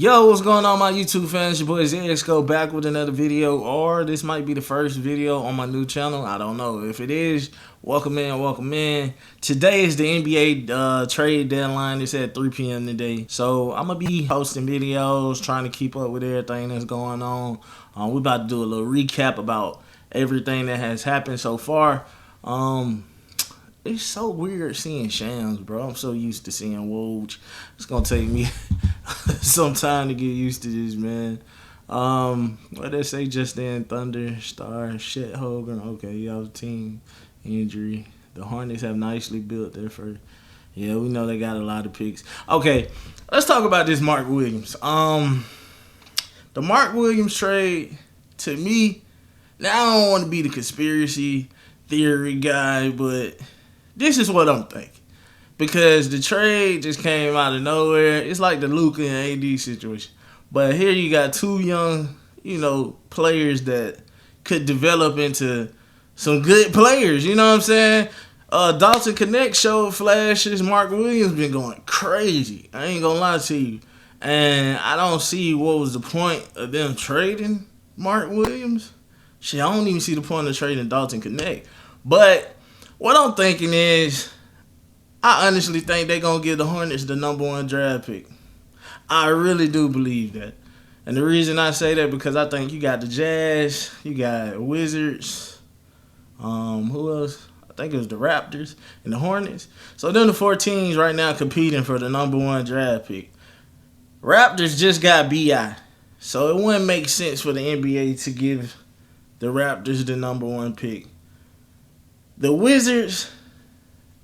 Yo, what's going on, my YouTube fans? Your boy ZXGO back with another video, or this might be the first video on my new channel. I don't know. If it is, welcome in, welcome in. Today is the NBA trade deadline. It's at 3 p.m. today. So I'm going to be posting videos, trying to keep up with everything that's going on. We're about to do a little recap about everything that has happened so far. It's so weird seeing Shams, bro. I'm so used to seeing Woj. It's going to take me some time to get used to this, man. What they say just then, Thunder, Star, Chet Hogan. Okay, y'all team injury. The Hornets have nicely built their first. Yeah, we know they got a lot of picks. Okay, let's talk about this Mark Williams. The Mark Williams trade, to me, now I don't want to be the conspiracy theory guy, but this is what I'm thinking. Because the trade just came out of nowhere. It's like the Luka and AD situation. But here you got two young, players that could develop into some good players. You know what I'm saying? Dalton Connect showed flashes. Mark Williams been going crazy. I ain't gonna lie to you. And I don't see what was the point of them trading Mark Williams. Shit, I don't even see the point of trading Dalton Connect. But what I'm thinking is, I honestly think they're going to give the Hornets the #1 draft pick. I really do believe that. And the reason I say that because I think you got the Jazz, you got Wizards, who else? I think it was the Raptors and the Hornets. So them the 4 teams right now competing for the #1 draft pick. Raptors just got B.I. So it wouldn't make sense for the NBA to give the Raptors the #1 pick. The Wizards,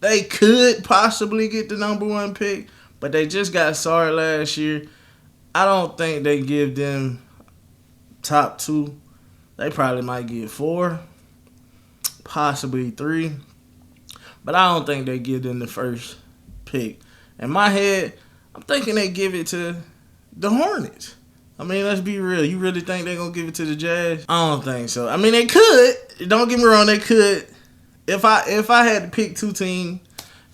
they could possibly get the #1 pick, but they just got Sarr last year. I don't think they give them top 2. They probably might get 4, possibly 3. But I don't think they give them the first pick. In my head, I'm thinking they give it to the Hornets. I mean, let's be real. You really think they're going to give it to the Jazz? I don't think so. I mean, they could. Don't get me wrong, they could. If I had to pick 2 teams,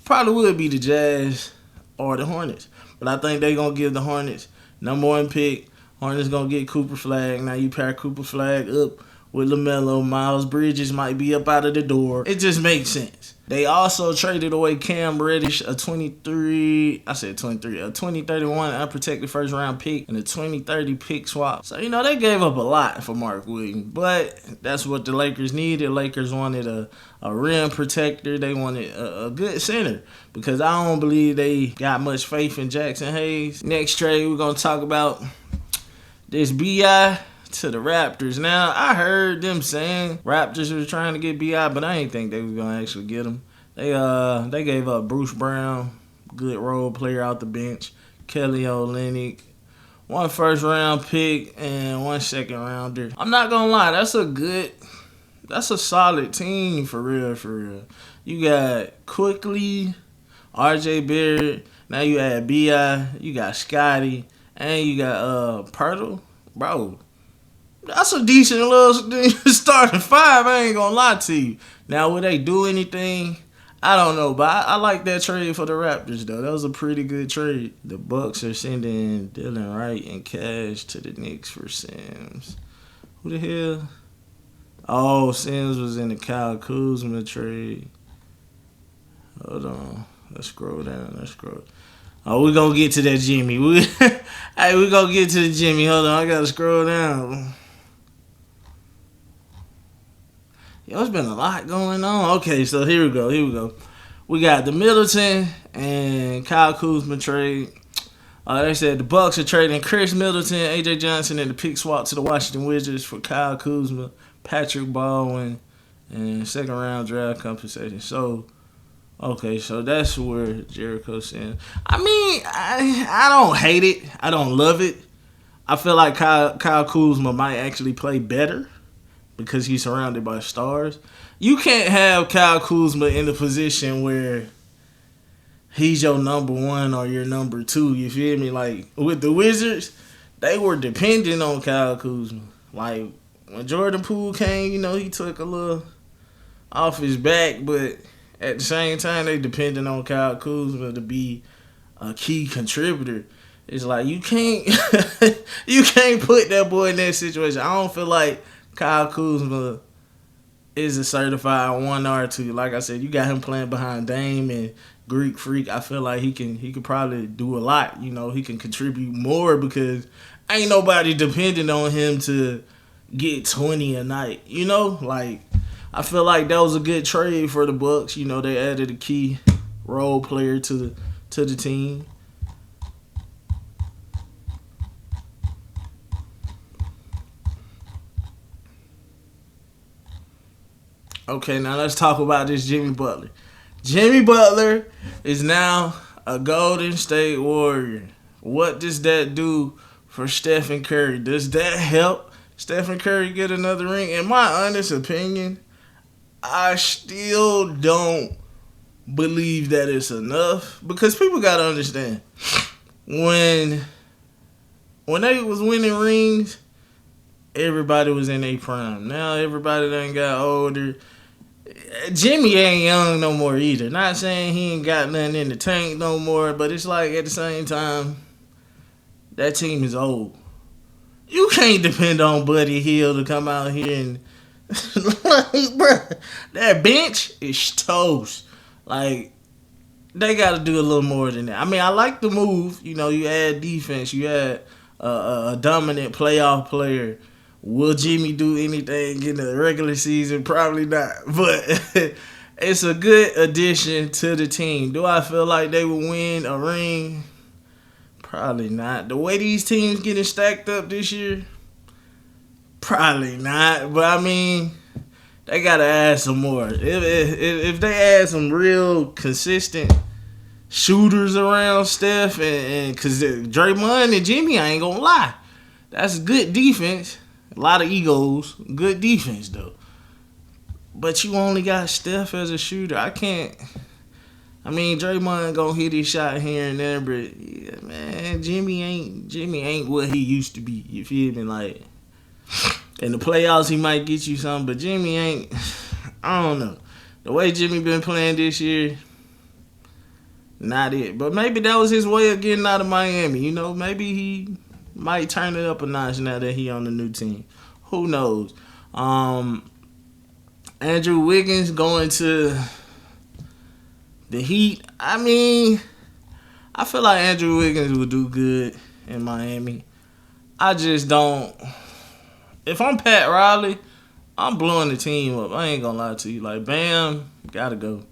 probably would be the Jazz or the Hornets. But I think they're going to give the Hornets #1 pick. Hornets going to get Cooper Flag. Now you pair Cooper Flag up with LaMelo. Miles Bridges might be up out of the door. It just makes sense. They also traded away Cam Reddish, a 2031 unprotected first round pick and a 2030 pick swap. So, they gave up a lot for Mark Williams. But that's what the Lakers needed. Lakers wanted a rim protector. They wanted a good center because I don't believe they got much faith in Jackson Hayes. Next trade, we're going to talk about this B.I. to the Raptors. Now, I heard them saying Raptors were trying to get B.I., but I didn't think they were going to actually get him. They gave up Bruce Brown, good role player out the bench, Kelly Olynyk, 1 first-round pick, and 1 second-rounder. I'm not going to lie, that's a solid team for real, for real. You got Quickly, RJ Barrett, now you add B.I., you got Scotty, and you got Pirtle. Bro, that's a decent little starting 5, I ain't gonna lie to you. Now, will they do anything? I don't know, but I like that trade for the Raptors, though. That was a pretty good trade. The Bucks are sending Dylan Wright and cash to the Knicks for Sims. Who the hell? Oh, Sims was in the Kyle Kuzma trade. Hold on. Let's scroll down. Oh, we're going to get to that Jimmy. Hey, we're going to get to the Jimmy. Hold on. I got to scroll down. Yo, it's been a lot going on. Okay, so here we go. We got the Middleton and Kyle Kuzma trade. They said the Bucks are trading Chris Middleton, A.J. Johnson, and the pick swap to the Washington Wizards for Kyle Kuzma, Patrick Baldwin, and second-round draft compensation. So, okay, so that's where Jericho's in. I mean, I don't hate it. I don't love it. I feel like Kyle Kuzma might actually play better because he's surrounded by stars. You can't have Kyle Kuzma in the position where he's your #1 or your #2. You feel me? Like, with the Wizards, they were dependent on Kyle Kuzma. Like, when Jordan Poole came, he took a little off his back, but at the same time, they depended on Kyle Kuzma to be a key contributor. It's like you can't you can't put that boy in that situation. I don't feel like Kyle Kuzma is a certified 1 or 2. Like I said, you got him playing behind Dame and Greek Freak. I feel like he could probably do a lot. You know, he can contribute more because ain't nobody depending on him to get 20 a night. You know, like I feel like that was a good trade for the Bucks. You know, they added a key role player to the team. Okay, now let's talk about this Jimmy Butler. Jimmy Butler is now a Golden State Warrior. What does that do for Stephen Curry? Does that help Stephen Curry get another ring? In my honest opinion, I still don't believe that it's enough because people gotta understand when they was winning rings, everybody was in their prime. Now everybody done got older. Jimmy ain't young no more either. Not saying he ain't got nothing in the tank no more, but it's like at the same time, that team is old. You can't depend on Buddy Hield to come out here and like, bruh, that bench is toast. Like, they got to do a little more than that. I mean, I like the move. You know, you add defense. You add a dominant playoff player. Will Jimmy do anything in the regular season? Probably not. But it's a good addition to the team. Do I feel like they will win a ring? Probably not. The way these teams getting stacked up this year, probably not. But, I mean, they got to add some more. If they add some real consistent shooters around Steph, and because Draymond and Jimmy, I ain't going to lie, that's good defense. A lot of egos. Good defense, though. But you only got Steph as a shooter. I mean, Draymond gonna hit his shot here and there, but yeah, man, Jimmy ain't what he used to be. You feel me? Like, in the playoffs, he might get you something, but Jimmy ain't. I don't know. The way Jimmy been playing this year, not it. But maybe that was his way of getting out of Miami. You know, maybe he might turn it up a notch now that he on the new team. Who knows? Andrew Wiggins going to the Heat. I mean, I feel like Andrew Wiggins would do good in Miami. I just don't. If I'm Pat Riley, I'm blowing the team up. I ain't gonna lie to you. Like, Bam, gotta go.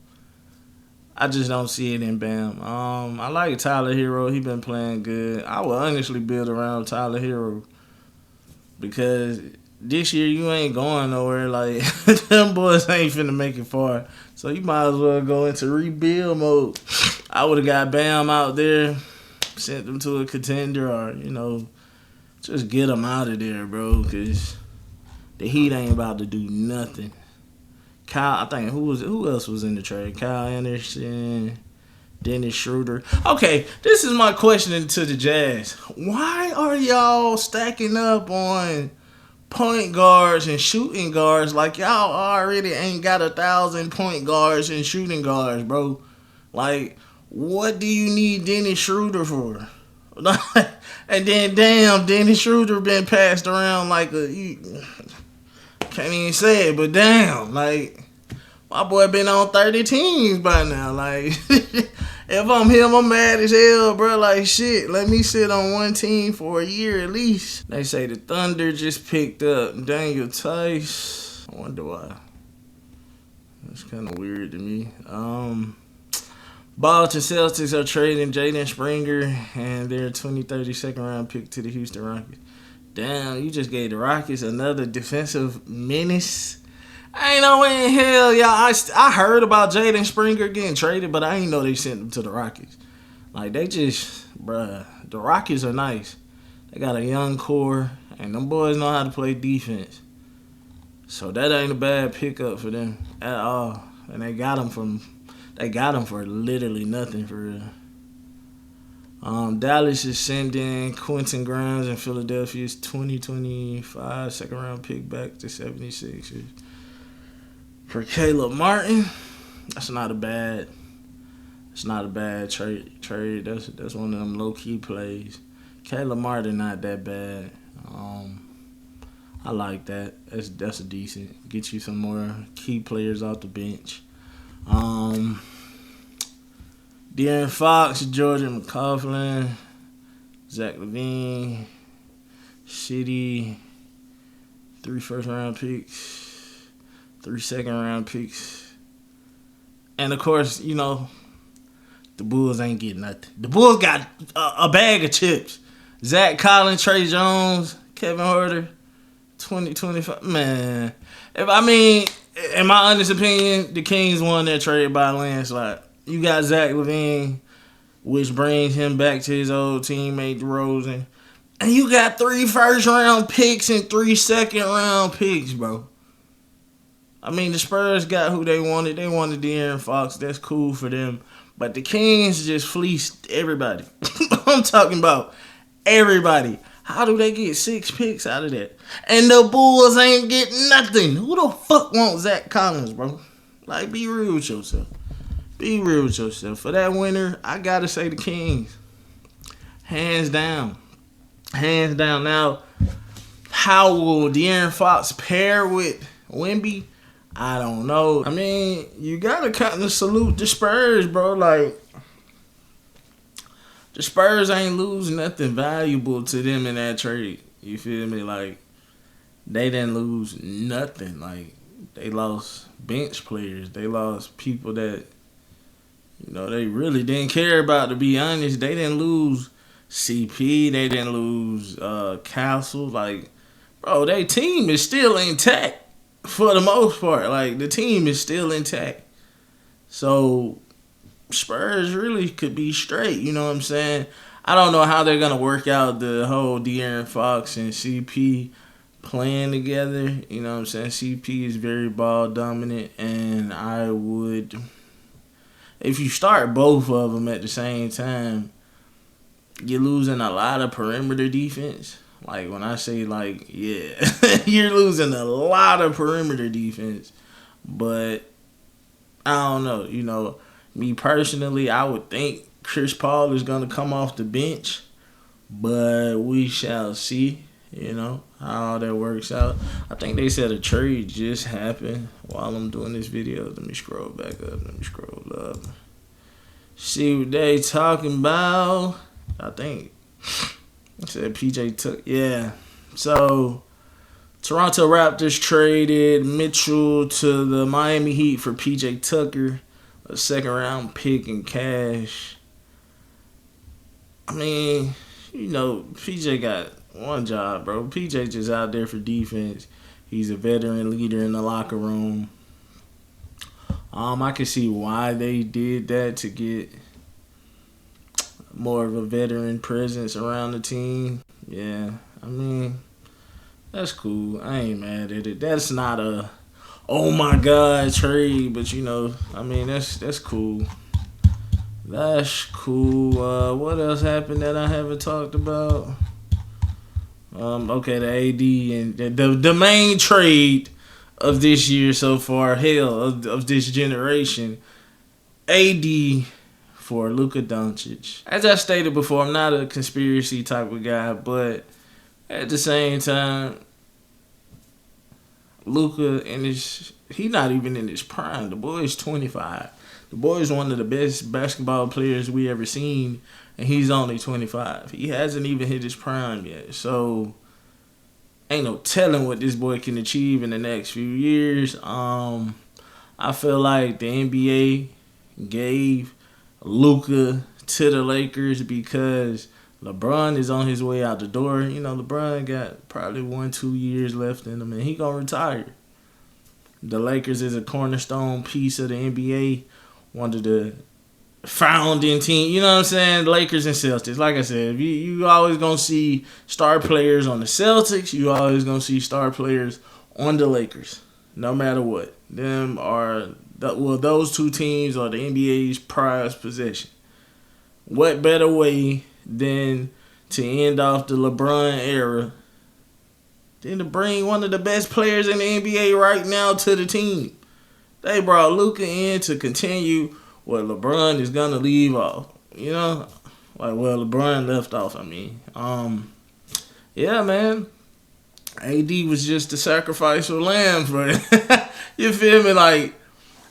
I just don't see it in Bam. I like Tyler Hero. He been playing good. I would honestly build around Tyler Hero because this year you ain't going nowhere. Like, them boys ain't finna make it far. So you might as well go into rebuild mode. I would have got Bam out there, sent them to a contender, or, you know, just get them out of there, bro, because the Heat ain't about to do nothing. Kyle, I think, who else was in the trade? Kyle Anderson, Dennis Schroeder. Okay, this is my question to the Jazz. Why are y'all stacking up on point guards and shooting guards like y'all already ain't got 1,000 point guards and shooting guards, bro? Like, what do you need Dennis Schroeder for? And then, damn, Dennis Schroeder been passed around like can't even say it, but damn, like, my boy been on 30 teams by now. Like, if I'm him, I'm mad as hell, bro. Like, shit, let me sit on one team for a year at least. They say the Thunder just picked up Daniel Tice. I wonder why. That's kind of weird to me. Boston Celtics are trading Jaden Springer and their 2030 second round pick to the Houston Rockets. Damn, you just gave the Rockets another defensive menace. I ain't no way in hell, y'all. I heard about Jaden Springer getting traded, but I ain't know they sent him to the Rockets. Like, they just, bruh, the Rockets are nice. They got a young core, and them boys know how to play defense. So that ain't a bad pickup for them at all. And they got him for literally nothing, for real. Dallas is sending Quentin Grimes and Philadelphia's 2025 second round pick back to 76ers. For Caleb Martin, that's not a bad trade. That's one of them low key plays. Caleb Martin not that bad. I like that. That's a decent. Get you some more key players off the bench. De'Aaron Fox, Jordan McLaughlin, Zach LaVine, City, 3 first-round picks, 3 second-round picks. And, of course, you know, the Bulls ain't getting nothing. The Bulls got a bag of chips. Zach Collins, Trey Jones, Kevin Huerter, 2025. Man, in my honest opinion, the Kings won that trade by a landslide. You got Zach LaVine, which brings him back to his old teammate DeRozan. And you got 3 first-round picks and 3 second-round picks, bro. I mean, the Spurs got who they wanted. They wanted De'Aaron Fox. That's cool for them. But the Kings just fleeced everybody. I'm talking about everybody. How do they get 6 picks out of that? And the Bulls ain't getting nothing. Who the fuck wants Zach Collins, bro? Like, be real with yourself. Be real with yourself. For that winner, I gotta say the Kings. Hands down. Hands down. Now, how will De'Aaron Fox pair with Wemby? I don't know. I mean, you gotta kind of salute the Spurs, bro. Like, the Spurs ain't lose nothing valuable to them in that trade. You feel me? Like, they didn't lose nothing. Like, they lost bench players. They lost people that, you know, they really didn't care about, to be honest. They didn't lose CP. They didn't lose Castle. Like, bro, their team is still intact for the most part. Like, the team is still intact. So, Spurs really could be straight. You know what I'm saying? I don't know how they're going to work out the whole De'Aaron Fox and CP playing together. You know what I'm saying? CP is very ball dominant, and I would... If you start both of them at the same time, you're losing a lot of perimeter defense. Like, when I say, like, yeah, you're losing a lot of perimeter defense. But, I don't know. You know, me personally, I would think Chris Paul is going to come off the bench. But we shall see, you know, how all that works out. I think they said a trade just happened while I'm doing this video. Let me scroll back up. Let me scroll up. See what they talking about. I think it said PJ took. Yeah. So, Toronto Raptors traded Mitchell to the Miami Heat for PJ Tucker, a 2nd-round pick and cash. I mean, you know, PJ got one job, bro. PJ just out there for defense. He's a veteran leader in the locker room. I can see why they did that, to get more of a veteran presence around the team. Yeah, I mean, that's cool. I ain't mad at it. That's not a, oh my God, trade, but you know, I mean, that's cool. That's cool. What else happened that I haven't talked about? Okay, the AD and the main trade of this year so far, hell, of this generation, AD for Luka Doncic. As I stated before, I'm not a conspiracy type of guy, but at the same time, Luka, he's not even in his prime. The boy is 25. The boy is one of the best basketball players we ever seen, and he's only 25. He hasn't even hit his prime yet. So, ain't no telling what this boy can achieve in the next few years. I feel like the NBA gave Luka to the Lakers because LeBron is on his way out the door. You know, LeBron got probably 1-2 years left in him, and he gonna retire. The Lakers is a cornerstone piece of the NBA. One of the founding team, you know what I'm saying? Lakers and Celtics. Like I said, you always gonna see star players on the Celtics. You always gonna see star players on the Lakers, no matter what. Those two teams are the NBA's prized possession. What better way than to end off the LeBron era than to bring one of the best players in the NBA right now to the team? They brought Luka in to continue what LeBron is going to leave off. You know, Like, well, LeBron left off. I mean, yeah, man. AD was just the sacrificial lamb for it. You feel me? Like,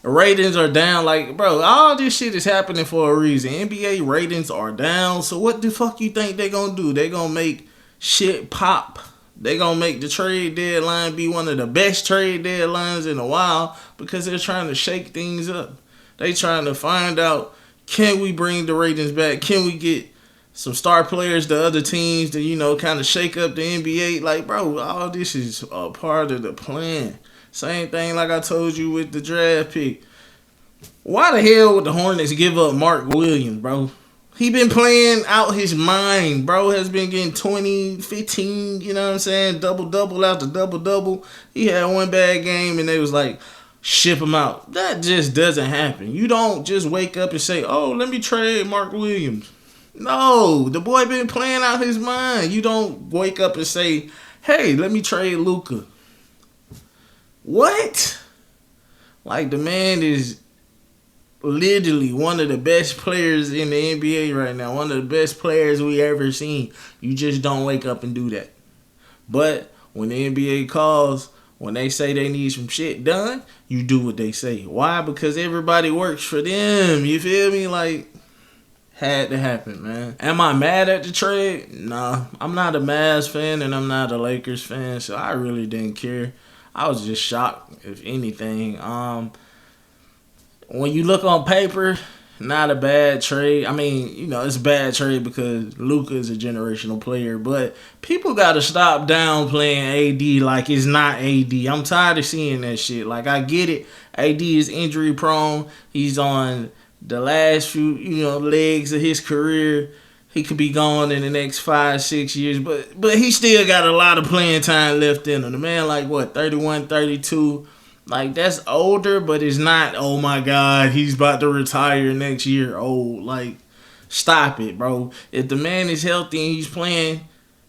ratings are down. Like, bro, all this shit is happening for a reason. NBA ratings are down. So what the fuck you think they gonna do? They gonna make shit pop. They gonna make the trade deadline be one of the best trade deadlines in a while because they're trying to shake things up. They trying to find out, can we bring the ratings back? Can we get some star players to other teams to, you know, kind of shake up the NBA? Like, bro, all this is a part of the plan. Same thing like I told you with the draft pick. Why the hell would the Hornets give up Mark Williams, bro? He been playing out his mind, bro. Has been getting 20, 15, you know what I'm saying? Double-double after double-double. He had one bad game and they was like, ship him out. That just doesn't happen. You don't just wake up and say, oh, let me trade Mark Williams. No, the boy been playing out his mind. You don't wake up and say, hey, let me trade Luka. What? Like, the man is literally one of the best players in the NBA right now. One of the best players we ever seen. You just don't wake up and do that. But when the NBA calls, when they say they need some shit done, you do what they say. Why? Because everybody works for them. You feel me? Like, had to happen, man. Am I mad at the trade? Nah. I'm not a Mavs fan and I'm not a Lakers fan, so I really didn't care. I was just shocked, if anything. When you look on paper, not a bad trade. I mean, you know, it's a bad trade because Luka is a generational player, but people got to stop downplaying AD like it's not AD. I'm tired of seeing that shit. Like, I get it. AD is injury prone. He's on the last few, you know, legs of his career. He could be gone in the next 5-6 years, but he still got a lot of playing time left in him. The man, like, what, 31, 32? Like, that's older, but it's not, oh my God, he's about to retire next year old. Like, stop it, bro. If the man is healthy and he's playing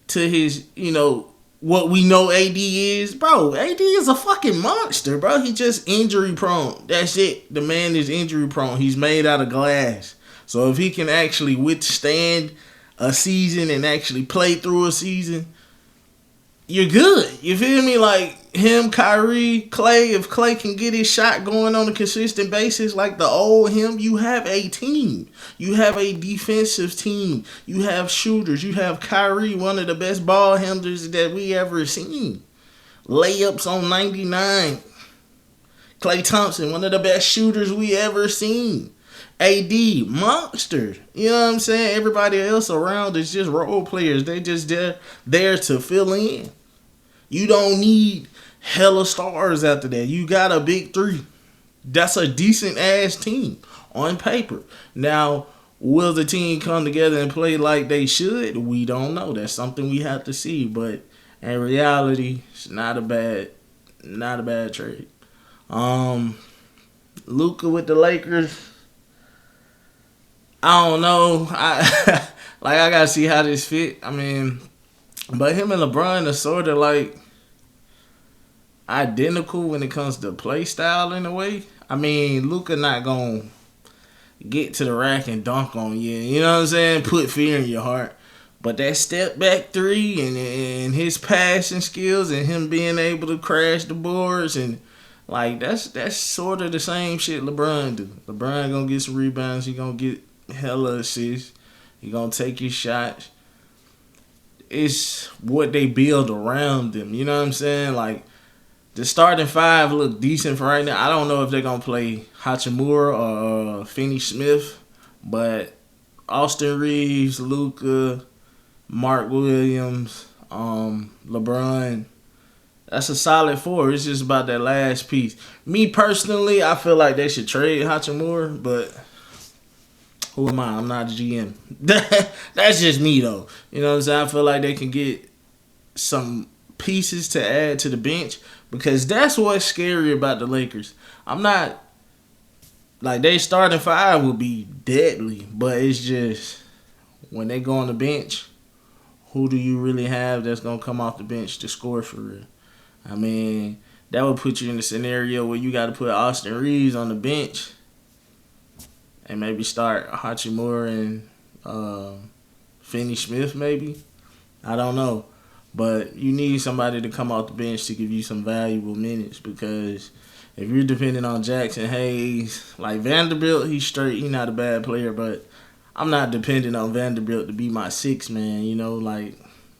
to his, you know, what we know AD is, bro, AD is a fucking monster, bro. He just injury prone. That's it. The man is injury prone. He's made out of glass. So if he can actually withstand a season and actually play through a season, you're good. You feel me? Like him, Kyrie, Clay, if Clay can get his shot going on a consistent basis like the old him, you have a team. You have a defensive team. You have shooters. You have Kyrie, one of the best ball handlers that we ever seen. Layups on 99. Klay Thompson, one of the best shooters we ever seen. AD, monster. You know what I'm saying? Everybody else around is just role players. They just there to fill in. You don't need hella stars after that. You got a big three. That's a decent ass team on paper. Now, will the team come together and play like they should? We don't know. That's something we have to see. But in reality, it's not a bad trade. Luka with the Lakers. I don't know. I gotta see how this fit. I mean, but him and LeBron are sort of like identical when it comes to play style in a way. I mean, Luka not gonna get to the rack and dunk on you. You know what I'm saying? Put fear in your heart. But that step back three and his passing skills and him being able to crash the boards and like that's sort of the same shit LeBron do. LeBron gonna get some rebounds. He gonna get hella assists. He gonna take his shots. It's what they build around them. You know what I'm saying? Like, the starting five look decent for right now. I don't know if they're gonna play Hachimura or Finney Smith, but Austin Reeves, Luka, Mark Williams, LeBron. That's a solid four. It's just about that last piece. Me personally, I feel like they should trade Hachimura, but who am I? I'm not a GM. That's just me, though. You know what I'm saying? I feel like they can get some pieces to add to the bench because that's what's scary about the Lakers. I'm not, like, they starting five will be deadly, but it's just when they go on the bench, who do you really have that's going to come off the bench to score for real? I mean, that would put you in a scenario where you got to put Austin Reeves on the bench and maybe start Hachimura and Finney Smith maybe. I don't know. But you need somebody to come off the bench to give you some valuable minutes, because if you're depending on Jackson Hayes, like Vanderbilt, he's straight. He's not a bad player, but I'm not depending on Vanderbilt to be my sixth man. You know, like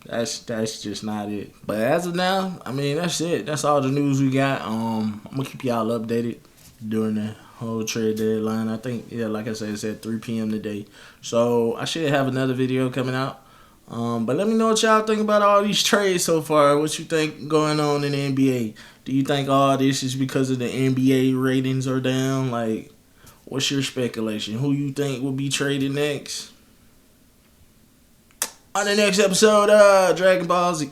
that's just not it. But as of now, I mean, that's it. That's all the news we got. I'm gonna keep y'all updated during the whole trade deadline. I think, yeah, like I said, it's at 3 p.m. today. So I should have another video coming out. But let me know what y'all think about all these trades so far. What you think going on in the NBA? Do you think all this is because of the NBA ratings are down? Like, what's your speculation? Who you think will be traded next? On the next episode of Dragon Ball Z.